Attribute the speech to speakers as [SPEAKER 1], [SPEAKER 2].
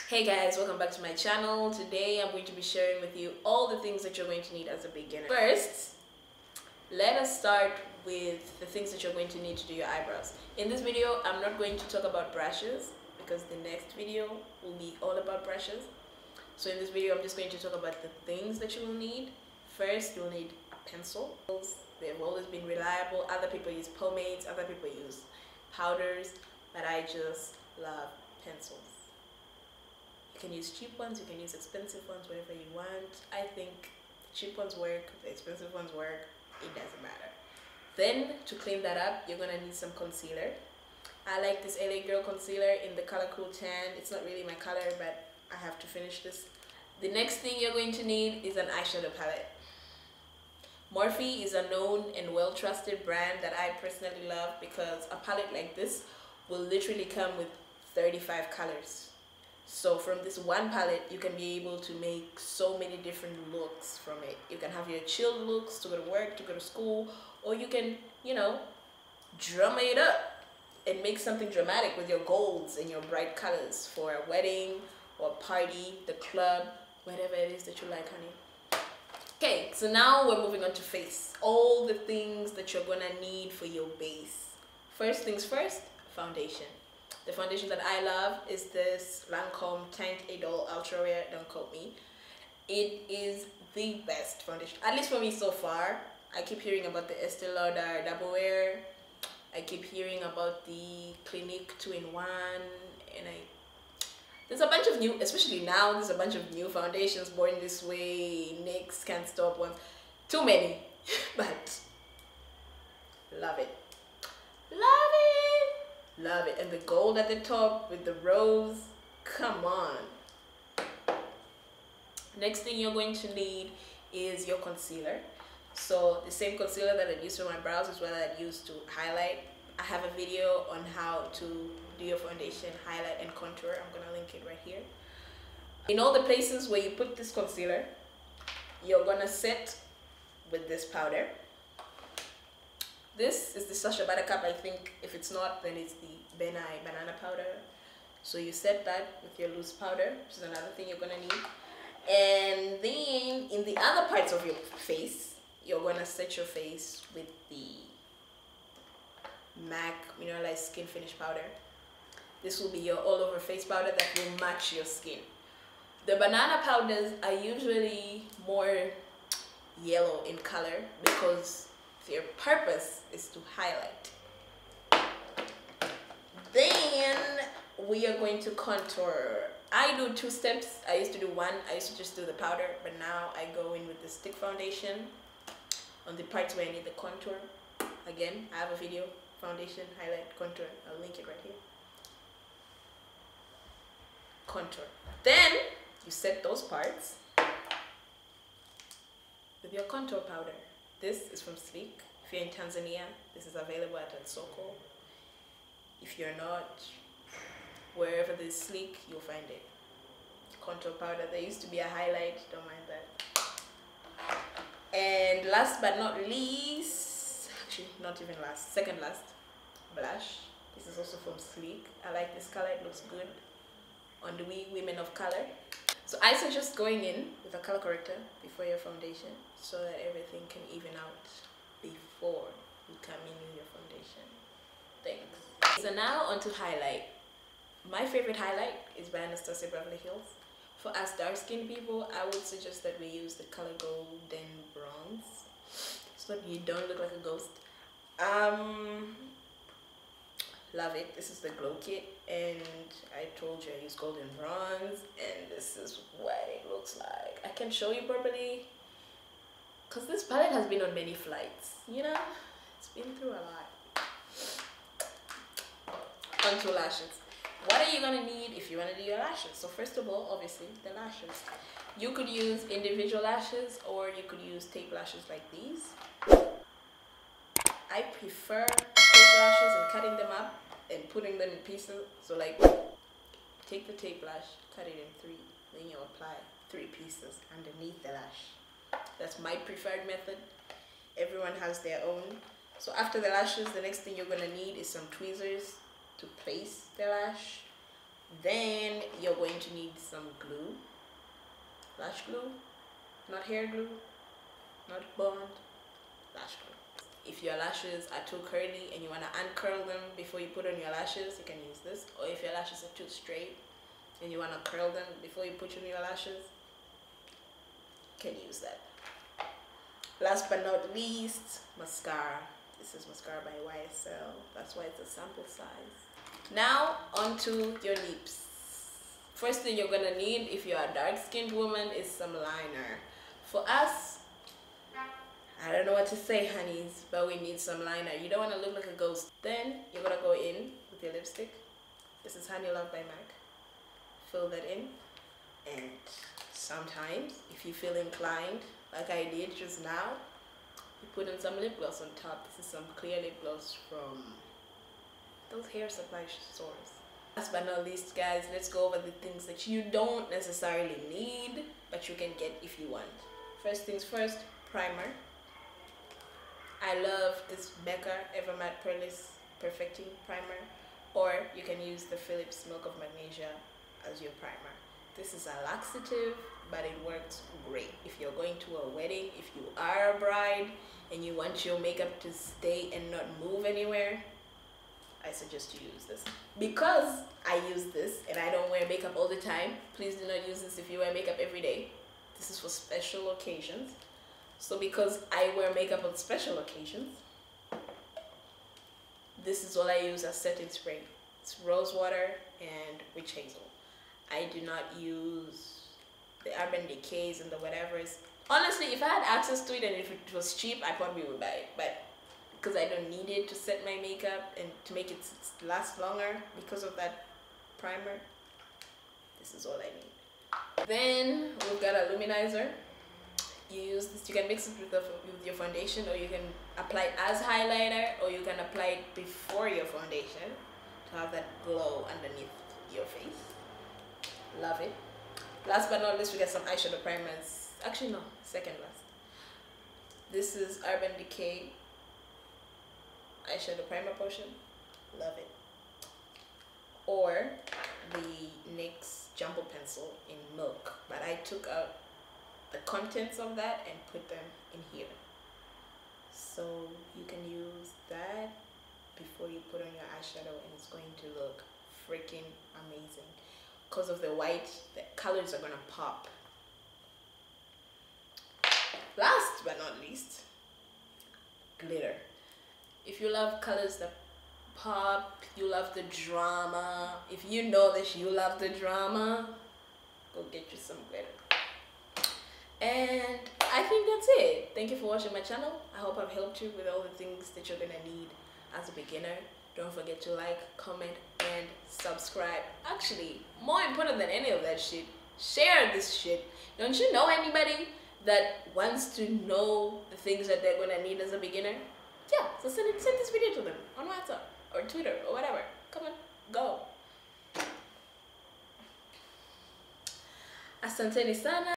[SPEAKER 1] Hey guys, welcome back to my channel. Today I'm going to be sharing with you all the things that you're going to need as a beginner. First, let us start with the things that you're going to need to do your eyebrows. In this video, I'm not going to talk about brushes because the next video will be all about brushes. So in this video, I'm just going to talk about the things that you will need. First, you'll need a pencil. They've always been reliable. Other people use pomades, other people use powders, but I just love pencils. You can use cheap ones, you can use expensive ones, whatever you want. I think the cheap ones work, the expensive ones work, it doesn't matter. Then, to clean that up, you're gonna need some concealer. I like this LA Girl concealer in the color Cool Tan. It's not really my color, but I have to finish this. The next thing you're going to need is an eyeshadow palette. Morphe is a known and well-trusted brand that I personally love because a palette like this will literally come with 35 colors. So from this one palette, you can be able to make so many different looks from it. You can have your chilled looks to go to work, to go to school, or you can, you know, drum it up and make something dramatic with your golds and your bright colors for a wedding or a party, the club, whatever it is that you like, honey. Okay, so now we're moving on to face. All the things that you're gonna need for your base. First things first, foundation. The foundation that I love is this Lancome Teinte Idole Ultra Wear. Don't quote me. It is the best foundation, at least for me so far. I keep hearing about the Estee Lauder Double Wear. I keep hearing about the Clinique 2-in-1, and there's a bunch of new, especially now, there's a bunch of new foundations. Born This Way, NYX, Can't Stop Ones. Too many, but love it. Love it. Love it. And the gold at the top with the rose, come on. Next thing you're going to need is your concealer. So the same concealer that I use for my brows is what I use to highlight. I have a video on how to do your foundation, highlight, and contour. I'm gonna link it right here. In all the places where you put this concealer, you're gonna set with this powder. This is the Sacha Buttercup, I think. If it's not, then it's the Becca banana powder. So you set that with your loose powder, which is another thing you're gonna need. And then in the other parts of your face, you're gonna set your face with the MAC Mineralize Skinfinish powder. This will be your all-over face powder that will match your skin. The banana powders are usually more yellow in color because their purpose is to highlight. Then we are going to contour. I do 2 steps. I used to do 1. I used to just do the powder, but now I go in with the stick foundation on the parts where I need the contour. Again, I have a video, foundation, highlight, contour. I'll link it right here. Contour. Then you set those parts with your contour powder. This is from Sleek. If you're in Tanzania, this is available at Soko. If you're not, wherever there's Sleek, you'll find it. Contour powder. There used to be a highlight, don't mind that. And last but not least, actually not even last, second last, blush. This is also from Sleek. I like this color, it looks good on the women of color. So I suggest going in with a color corrector before your foundation so that everything can even out before you come in with your foundation. Thanks. So now on to highlight. My favorite highlight is by Anastasia Beverly Hills. For us dark-skinned people, I would suggest that we use the color Golden Bronze so that you don't look like a ghost. Love it. This is the glow kit, and I told you I use Golden Bronze, and this is what it looks like. I can show you properly because this palette has been on many flights, you know, it's been through a lot. Onto lashes. What are you gonna need if you want to do your lashes? So first of all, obviously the lashes. You could use individual lashes or you could use tape lashes like these. I prefer tape lashes and cutting them up and putting them in pieces. So like, take the tape lash, cut it in 3, then you apply 3 pieces underneath the lash. That's my preferred method. Everyone has their own. So after the lashes, the next thing you're gonna need is some tweezers to place the lash. Then you're going to need some glue, lash glue, not hair glue, not bond, lash glue. If your lashes are too curly and you want to uncurl them before you put on your lashes, you can use this. Or if your lashes are too straight and you want to curl them before you put on your lashes, you can use that. Last but not least, mascara. This is mascara by YSL. That's why it's a sample size. Now onto your lips. First thing you're gonna need if you're a dark-skinned woman is some liner. For us, I don't know what to say, honeys, but we need some liner. You don't want to look like a ghost. Then you're gonna go in with your lipstick. This is Honey Love by MAC. Fill that in, and sometimes if you feel inclined, like I did just now, you put in some lip gloss on top. This is some clear lip gloss from those hair supply stores. Last but not least, guys, let's go over the things that you don't necessarily need, but you can get if you want. First things first, primer. I love this Becca Ever Matte Poreless Perfecting Primer, or you can use the Philips Milk of Magnesia as your primer. This is a laxative, but it works great if you're going to a wedding, if you are a bride and you want your makeup to stay and not move anywhere. I suggest you use this. Because I use this and I don't wear makeup all the time, please do not use this if you wear makeup every day. This is for special occasions. So because I wear makeup on special occasions, this is all I use as setting spray. It's rose water and witch hazel. I do not use the Urban Decays and the whatevers. Honestly, if I had access to it and if it was cheap, I probably would buy it. But because I don't need it to set my makeup and to make it last longer because of that primer, this is all I need. Then we've got a luminizer. You use this, you can mix it with your foundation, or you can apply it as highlighter, or you can apply it before your foundation to have that glow underneath your face. Love it. Last but not least, we got some eyeshadow primers. Actually no, second last. This is Urban Decay eyeshadow primer potion. Love it. Or the NYX jumbo pencil in milk, but I took out the contents of that and put them in here, so you can use that before you put on your eyeshadow and it's going to look freaking amazing. Because of the white, the colors are gonna pop. Last but not least, glitter. If you love colors that pop, you love the drama, if you know that you love the drama, go get you some glitter. And I think that's it. Thank you for watching my channel. I hope I've helped you with all the things that you're gonna need as a beginner. Don't forget to like, comment, and subscribe. Actually, more important than any of that shit, share this shit. Don't you know anybody that wants to know the things that they're gonna need as a beginner? Yeah, so send this video to them on WhatsApp or Twitter or whatever. Come on, go. Asanteni sana.